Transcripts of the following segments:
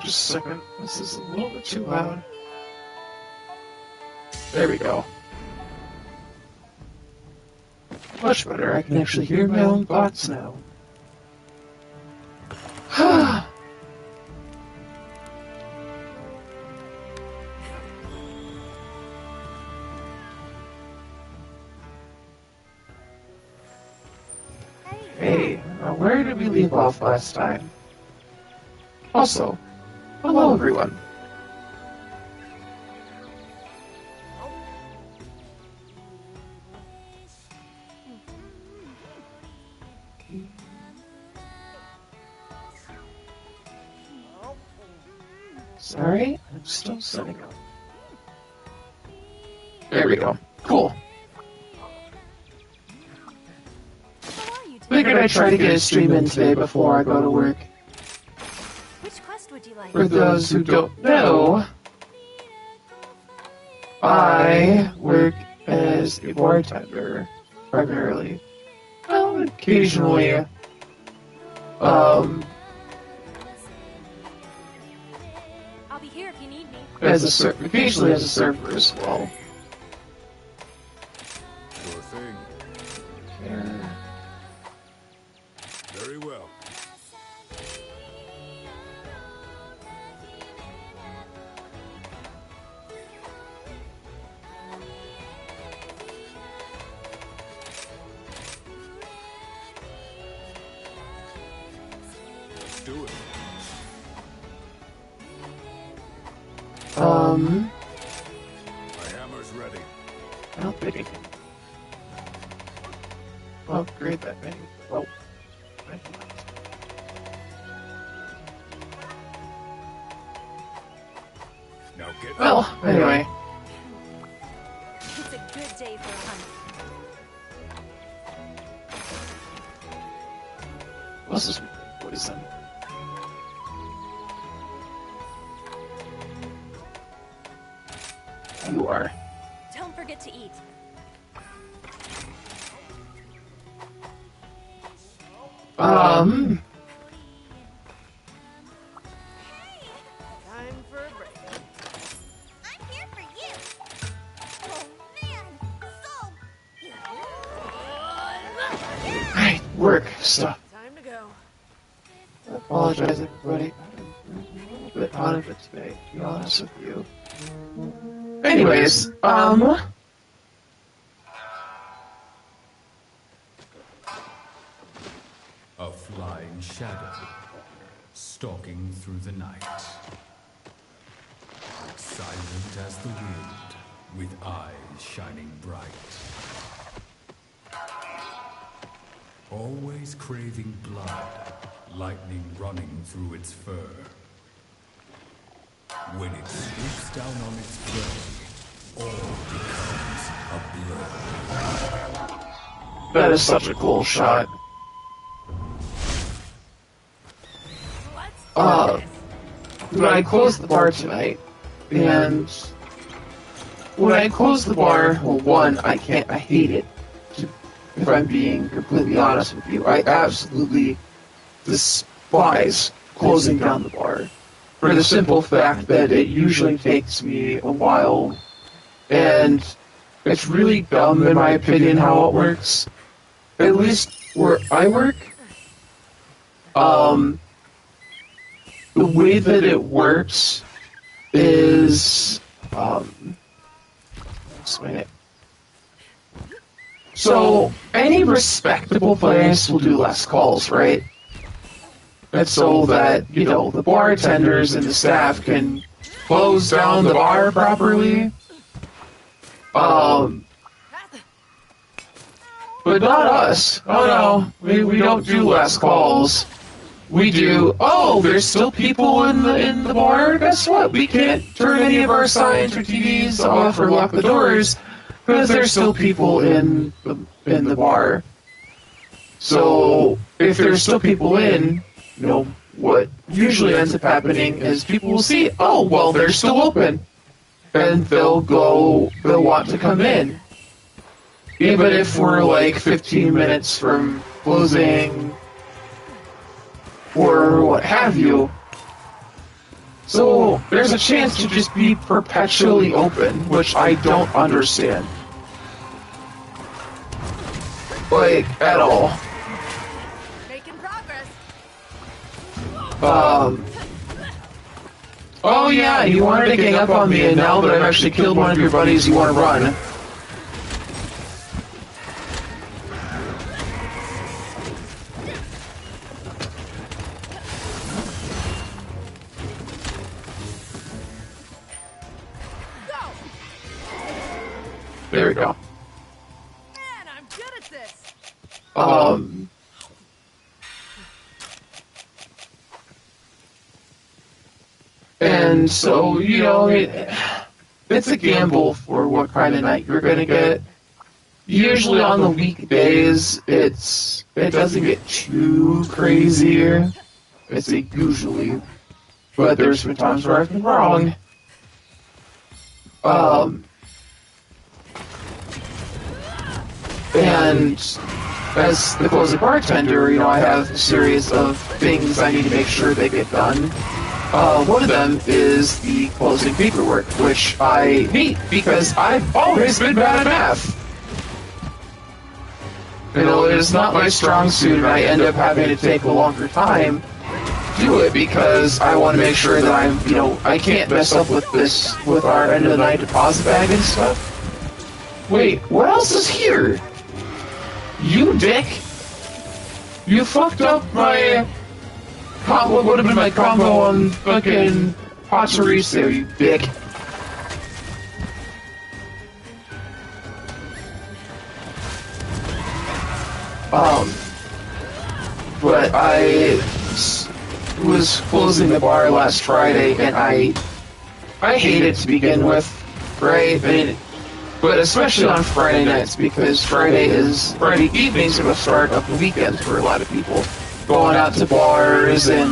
Just a second. This is a little bit too loud. There we go. Much better. I can actually hear my own thoughts now. Hey, now where did we leave off last time? Also, hello everyone. Sorry, I'm still setting up. There we go. Cool. Figured I'd try to get a stream in today before I go to work. Which quest would you like? For those who don't know, I work as a bartender, primarily. Well, occasionally, I'll be here if you need me. occasionally as a server as well. Sure thing. Yeah. Very well. Let's do it. My hammer's ready. I don't think I can upgrade that many. Oh, I cannot. Now get Well, anyway. It's a good day for a hunt. What's this poison? You are. Don't forget to eat. Time for a break. I'm here for you. Oh man, so Right, work stuff. Time to go. I apologize, everybody. I'm a little bit out of it today, to be honest with you. Anyways, A flying shadow, stalking through the night. Silent as the wind, with eyes shining bright. Always craving blood, lightning running through its fur. When it swoops down on its prey, all becomes a blur. that is such a cool shot. When I closed the bar tonight, and when I closed the bar, well, one, I hate it, if I'm being completely honest with you. I absolutely despise closing down the bar, for the simple fact that it usually takes me a while, and it's really dumb, in my opinion, how it works. At least where I work, the way that it works is, explain it. So, any respectable place will do less calls, right? And so that, you know, the bartenders and the staff can close down the bar properly. But not us. Oh no, we don't do less calls. We do, oh, there's still people in the bar? Guess what? We can't turn any of our signs or TVs off or lock the doors because there's still people in the bar. So, if there's still people in, you know, what usually ends up happening is people will see, oh, well, they're still open. And they'll want to come in. Even if we're like 15 minutes from closing or what have you. So there's a chance to just be perpetually open, which I don't understand. Like, at all. Making progress. Oh yeah, you wanted to gang up on me, and now that I've actually killed one of your buddies, you want to run. Go! There we go. Man, I'm good at this. And so, you know, it's a gamble for what kind of night you're gonna get. Usually on the weekdays, it doesn't get too crazy. I say usually, but there's been times where I've been wrong. And as the closing bartender, you know, I have a series of things I need to make sure they get done. One of them is the closing paperwork, which I hate because I've always been bad at math. You know, it is not my strong suit, and I end up having to take a longer time to do it because I want to make sure that I'm, you know, I can't mess up with this, with our end of the night deposit bag and stuff. Wait, what else is here? You dick! You fucked up my... What would have been my combo on fucking Pachirisu, you dick. But I was closing the bar last Friday, and I hate it to begin with, right? But especially on Friday nights, because Friday evenings are the start of the weekend for a lot of people. Going out to bars and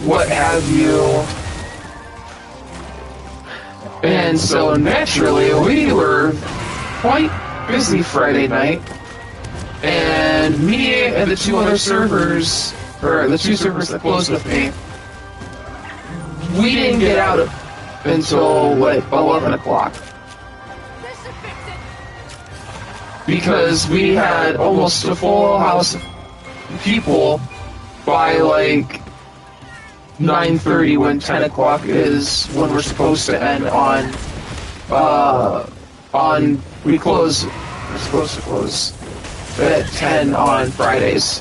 what have you. And so naturally, we were quite busy Friday night. And me and the two other servers, or the two servers that closed with me, we didn't get out until like 11 o'clock. This should fix it. Because we had almost a full house of people by like 9:30 when 10 o'clock is when we're supposed to end we're supposed to close at 10 on Fridays.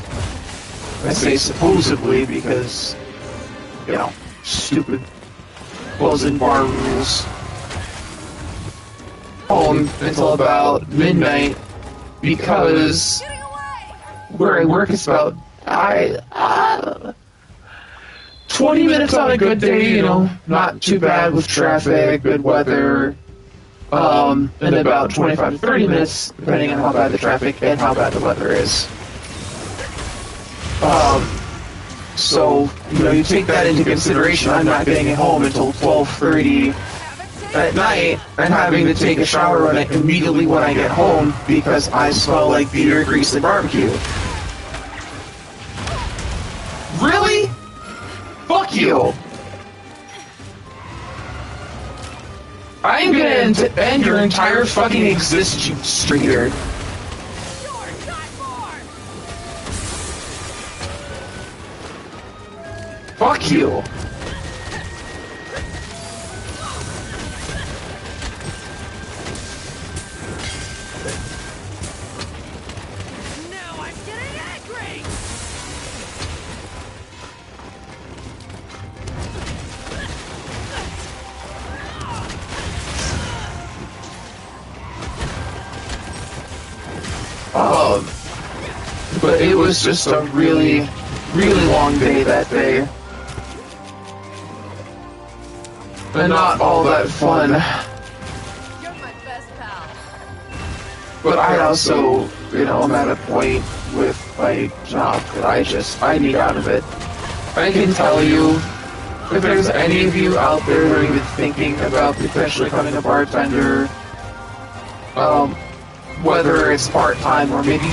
I say supposedly because, you know, stupid closing bar rules. Home until about midnight because Getting away. where I work is about 20 minutes on a good day, you know, not too bad with traffic, good weather, and about 25 to 30 minutes, depending on how bad the traffic and how bad the weather is. So, you know, you take that into consideration. I'm not getting home until 12:30 at night and having to take a shower immediately when I get home because I smell like beer, grease, and barbecue. Really? Fuck you! I'm gonna end your entire fucking existence, you streeter. Sure, not more. Fuck you. Now I'm getting angry. But it was just a really, really long day that day. And not all that fun. You're my best pal. But I also, you know, I'm at a point with my job that I need out of it. I can tell you, if there's any of you out there who are even thinking about potentially becoming a bartender, whether it's part-time or maybe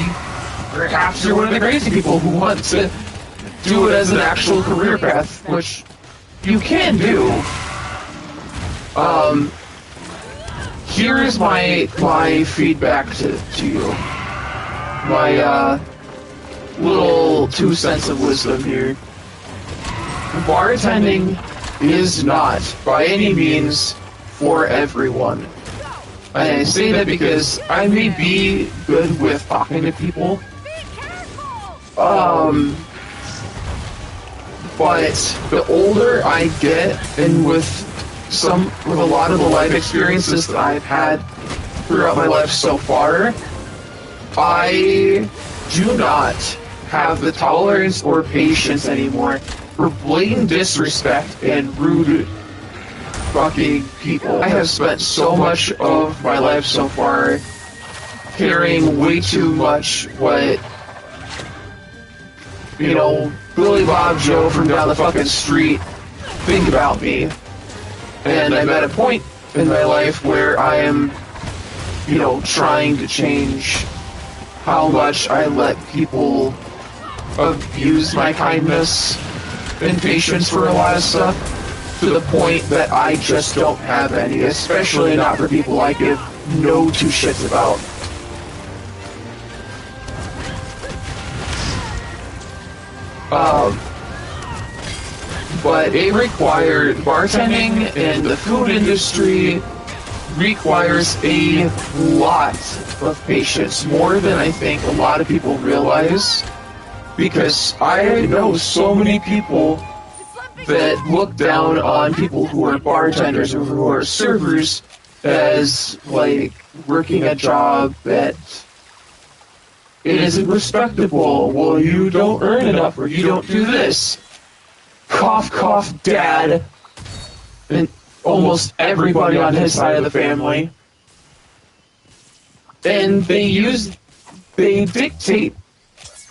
perhaps you're one of the crazy people who want to do it as an actual career path, which you can do, here's my feedback to you. My, little 2 cents of wisdom here. Bartending is not, by any means, for everyone. And I say that because I may be good with talking to people, but the older I get, and with a lot of the life experiences that I've had throughout my life so far, I do not have the tolerance or patience anymore for blatant disrespect and rude fucking people. I have spent so much of my life so far caring way too much what, you know, Billy Bob Joe from down the fucking street think about me. And I'm at a point in my life where I am, you know, trying to change how much I let people abuse my kindness and patience for a lot of stuff, to the point that I just don't have any, especially not for people I give no two shits about. But it required, bartending and the food industry requires a lot of patience, more than I think a lot of people realize, because I know so many people that look down on people who are bartenders or who are servers as, like, working a job that it isn't respectable. Well, you don't earn enough, or you don't do this. Cough, cough, dad. And almost everybody on his side of the family. And they dictate,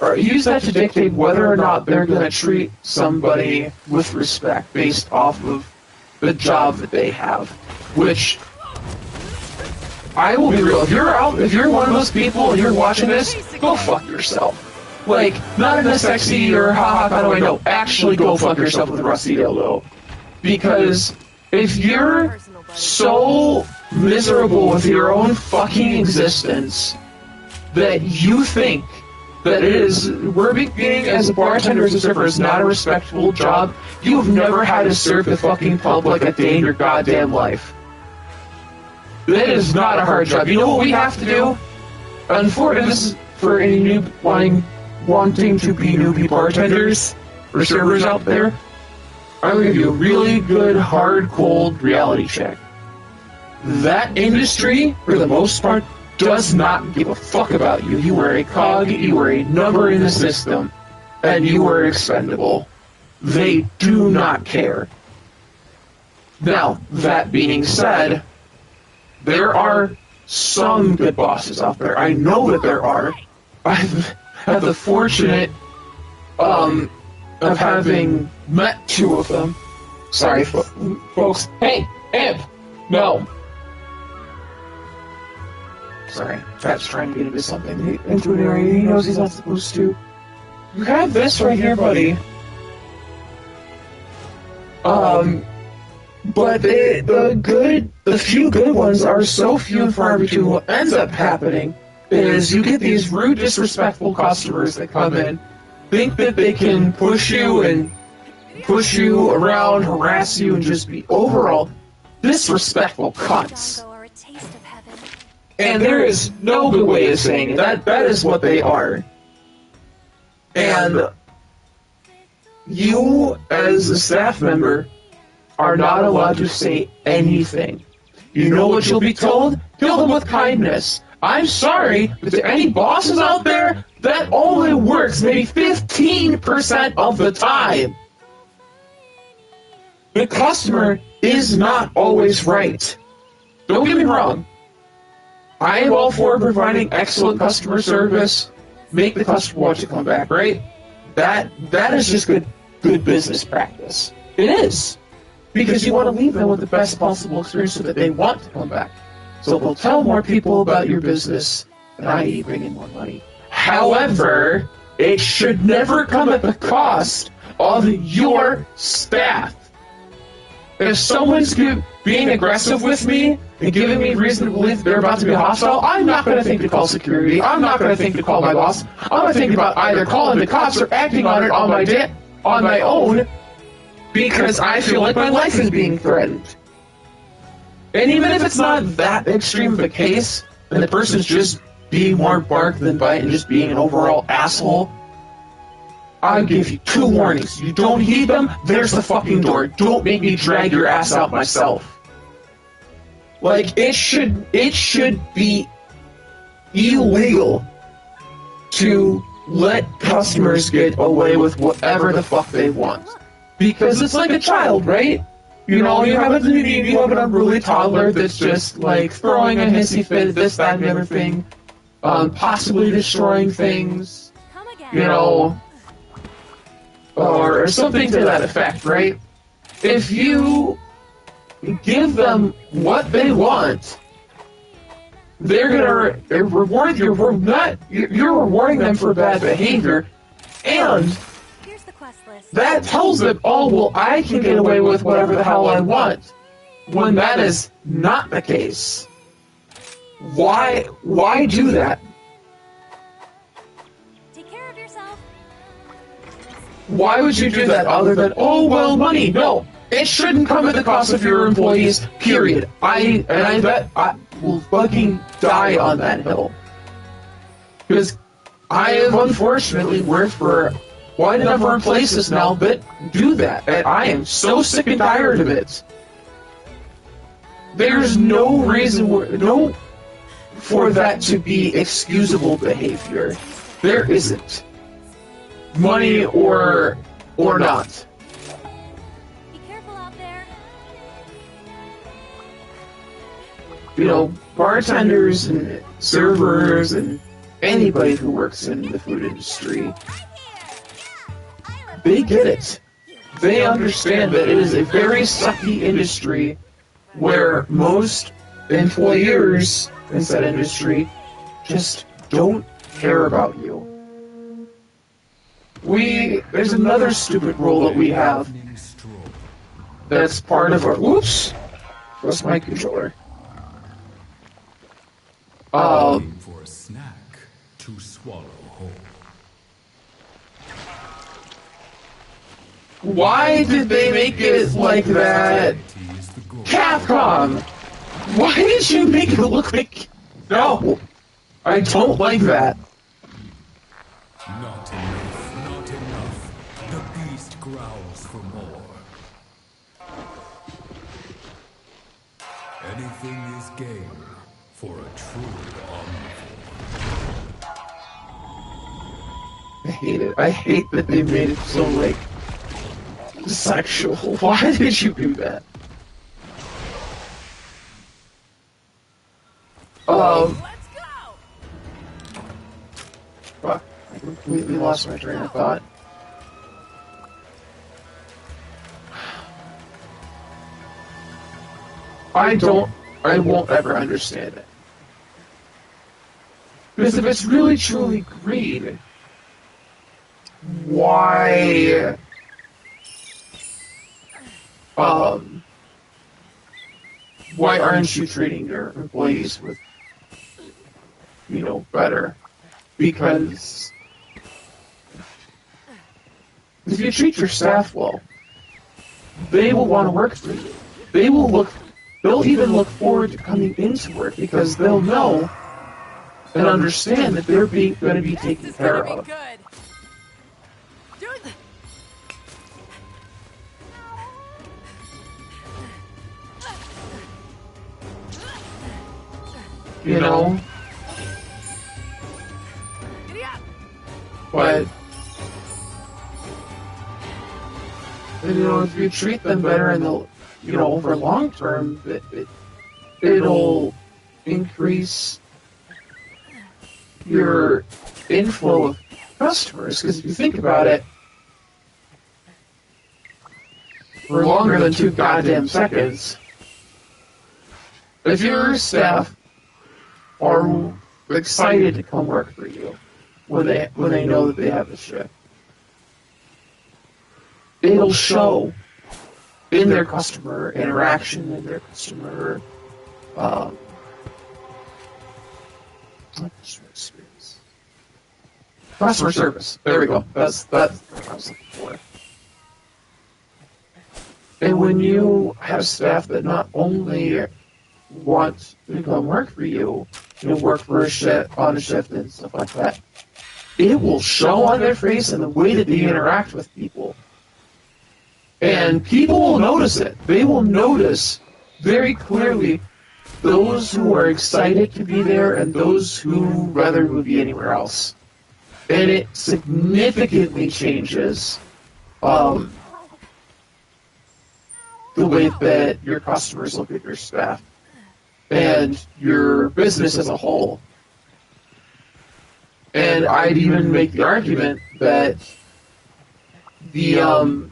or use that to dictate whether or not they're going to treat somebody with respect based off of the job that they have. Which, I will be real, if you're one of those people and you're watching this, go fuck yourself. Like, not in a sexy or haha kind of way, no, actually go fuck yourself with a rusty dildo. Because if you're so miserable with your own fucking existence that you think that being as a bartender, as a server, is not a respectable job, you've never had to serve the fucking public a day in your goddamn life. That is not a hard job. You know what we have to do? Unfortunately, this is for any wanting to be newbie bartenders or servers out there. I will give you a really good, hard, cold reality check. That industry, for the most part, does not give a fuck about you. You are a cog, you are a number in the system, and you are expendable. They do not care. Now, that being said, there are some good bosses out there. I know that there are. I've had the fortunate of having met 2 of them. Sorry, folks. Hey, Imp! No. Sorry, Pat's trying to get into something, into an area he knows he's not supposed to. You have this right here, buddy. But the few good ones are so few and far between. What ends up happening is you get these rude, disrespectful customers that come in, think that they can push you around, harass you, and just be overall disrespectful cunts. And there is no good way of saying it. That is what they are. And you, as a staff member, are not allowed to say anything. You know what you'll be told? Kill them with kindness. I'm sorry, but to any bosses out there, that only works maybe 15% of the time. The customer is not always right. Don't get me wrong. I am all for providing excellent customer service. Make the customer want to come back, right? That is just good business practice. It is. Because you want to leave them with the best possible experience so that they want to come back. So they'll tell more people about your business, and i.e. bring in more money. However, it should never come at the cost of your staff. If someone's being aggressive with me and giving me reason to believe they're about to be hostile, I'm not going to think to call security. I'm not going to think to call my boss. I'm going to think about either calling the cops or acting on it on my own because I feel like my life is being threatened. And even if it's not that extreme of a case, and the person's just being more bark than bite and just being an overall asshole, I give you 2 warnings. You don't heed them, there's the fucking door. Don't make me drag your ass out myself. Like, it should be illegal to let customers get away with whatever the fuck they want. Because it's like a child, right? You know, you have an unruly toddler that's just, like, throwing a hissy fit, this, that, and the other thing. Possibly destroying things. Come again. You know, or something to that effect, right? If you give them what they want, they're gonna reward you. You're rewarding them for bad behavior, and Here's the quest list. that tells them, oh, well, I can get away with whatever the hell I want, when that is not the case. Why do that? Take care of yourself. Why would you do that other than, oh, well, money? No, it shouldn't come at the cost of your employees, period. I bet I will fucking die on that hill. Because I have unfortunately worked for quite a number of places now that do that, and I am so sick and tired of it. There's no reason for that to be excusable behavior. There isn't. Money or not. Be careful out there. You know, bartenders and servers and anybody who works in the food industry, they get it. They understand that it is a very sucky industry where most employers in that industry just don't care about you. There's another stupid rule that we have Evening stroll. that's part of our... Whoops! That's my controller. Looking for a snack to swallow whole. Why did they make it like that? Tea is the goal. Capcom! Why did you make it look like... No! I don't like that. Not enough, not enough. The beast growls for more. Anything is game for a true omnivore. I hate it. I hate that they made it so, like, sexual. Why did you do that? Let's go! Fuck. I completely lost my train of thought. I won't ever understand it. Because if it's really truly greed, why aren't you treating your employees with, better? Because if you treat your staff well, they will want to work for you. They'll even look forward to coming into work because they'll know and understand that they're going to be taken This is care gonna be of. good. Dude, You know? giddy up! But if you treat them better and they'll, over long term, it'll increase your inflow of customers. Because if you think about it, for longer than 2 goddamn seconds, if your staff are excited to come work for you when they know that they have a shift, it'll show. in their customer interaction, in their customer experience. Customer service. There we go. That's what I was looking for. And when you have staff that not only want to come work for you, work for a shift, on a shift and stuff like that, it will show on their face and the way that they interact with people. And people will notice it. They will notice very clearly those who are excited to be there and those who rather would be anywhere else. And it significantly changes the way that your customers look at your staff and your business as a whole. And I'd even make the argument that the,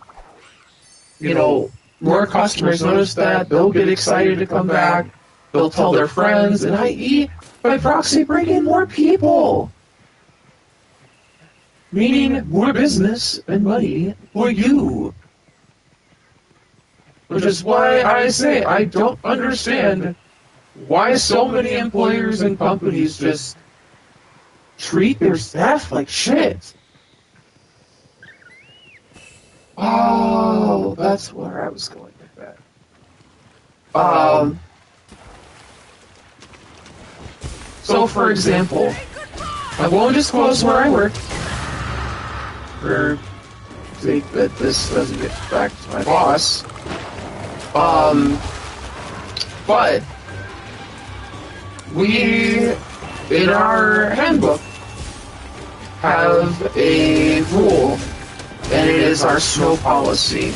more customers notice that, they'll get excited to come back, they'll tell their friends, and i.e., by proxy, bring in more people. Meaning more business and money for you. Which is why I say I don't understand why so many employers and companies just treat their staff like shit. Oh, that's where I was going with that. So for example, I won't disclose where I work for sake that this doesn't get back to my boss. But we, in our handbook, have a rule, and it is our snow policy.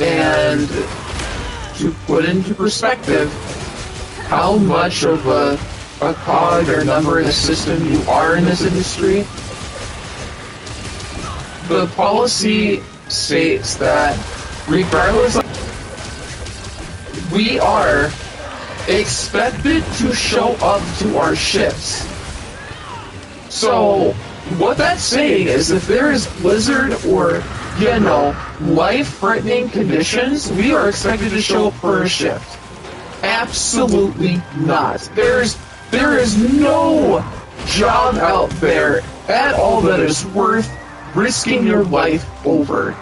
And to put into perspective how much of a cog or number in the system you are in this industry, the policy states that regardless of, we are expected to show up to our shifts. So what that's saying is if there is blizzard or, life-threatening conditions, we are expected to show up for a shift. Absolutely not. There is no job out there at all that is worth risking your life over.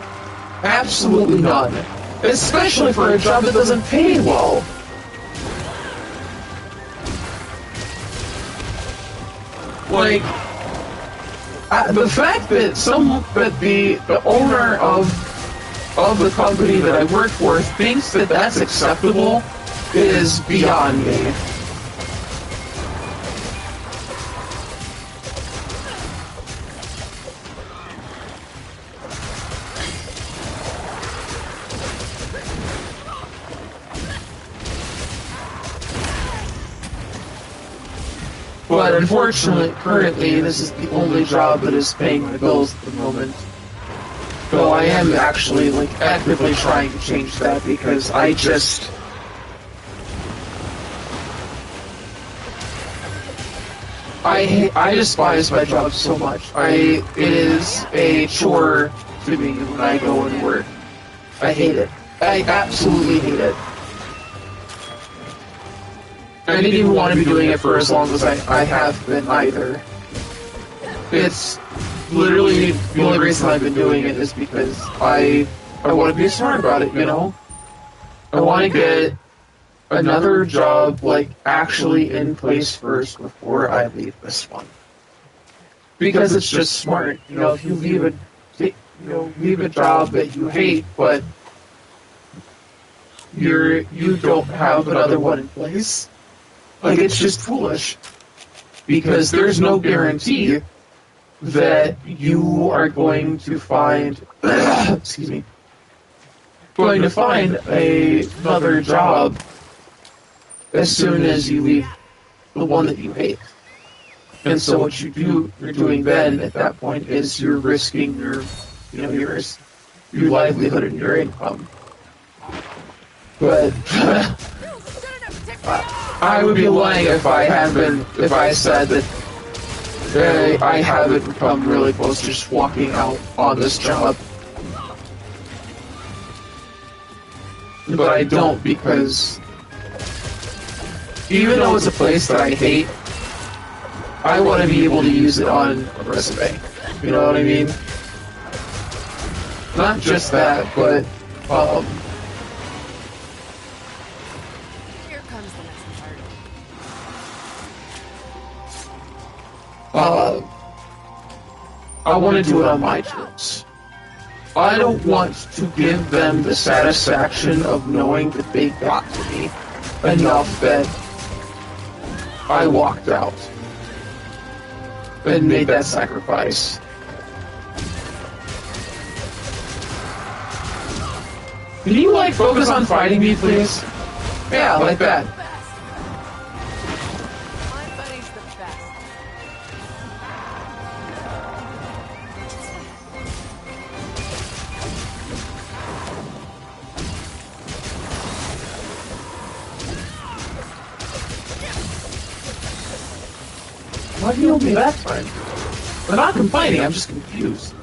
Absolutely none. Especially for a job that doesn't pay well. Like, the fact that the owner of the company that I work for thinks that that's acceptable is beyond me. But unfortunately, currently, this is the only job that is paying my bills at the moment. Though I am actually, actively trying to change that because I despise my job so much. It is a chore to me when I go and work. I hate it. I absolutely hate it. I didn't even want to be doing it for as long as I have been either. It's literally the only reason I've been doing it is because I want to be smart about it, I want to get another job, actually in place first before I leave this one. Because it's just smart, if you leave a job that you hate, but you don't have another one in place, it's just foolish. Because there's no guarantee that you are going to find, another job as soon as you leave the one that you hate. And so what you're doing then at that point is you're risking your livelihood and your income. But I would be lying if I said that I haven't come really close to just walking out on this job. But I don't because even though it's a place that I hate, I want to be able to use it on a resume. You know what I mean? Not just that, but Here comes the next part. I want to do it on my terms. I don't want to give them the satisfaction of knowing that they got to me enough that I walked out and made that sacrifice. Can you, like, focus on fighting me, please? Yeah, like that. Best. My buddy's the best. Why do you owe me that time? I'm not complaining, I'm just confused.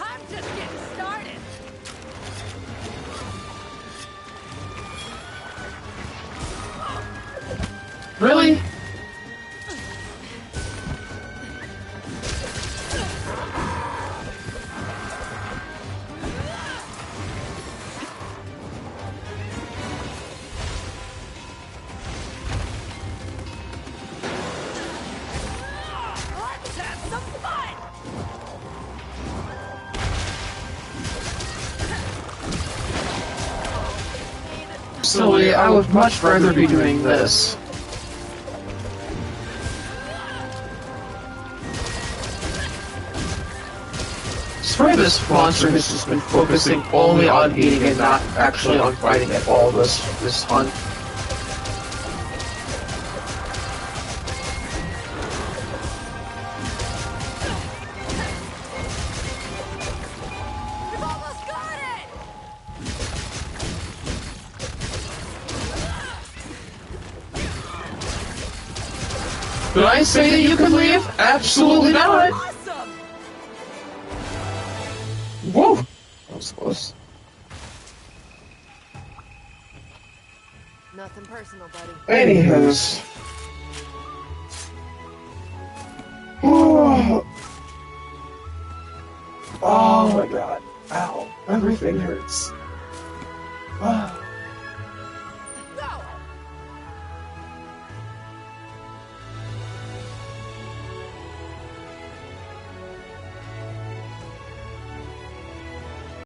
I'm just getting started. Really? Let's have some fun. Personally, I would much rather be doing this. Swear this monster has just been focusing only on eating and not actually on fighting at all this hunt. We've almost got it. Did I say that you could leave? Absolutely not! Awesome. Whoa! That was close. Nothing personal, buddy. Anyways. Oh. Oh my god. Ow. Everything hurts.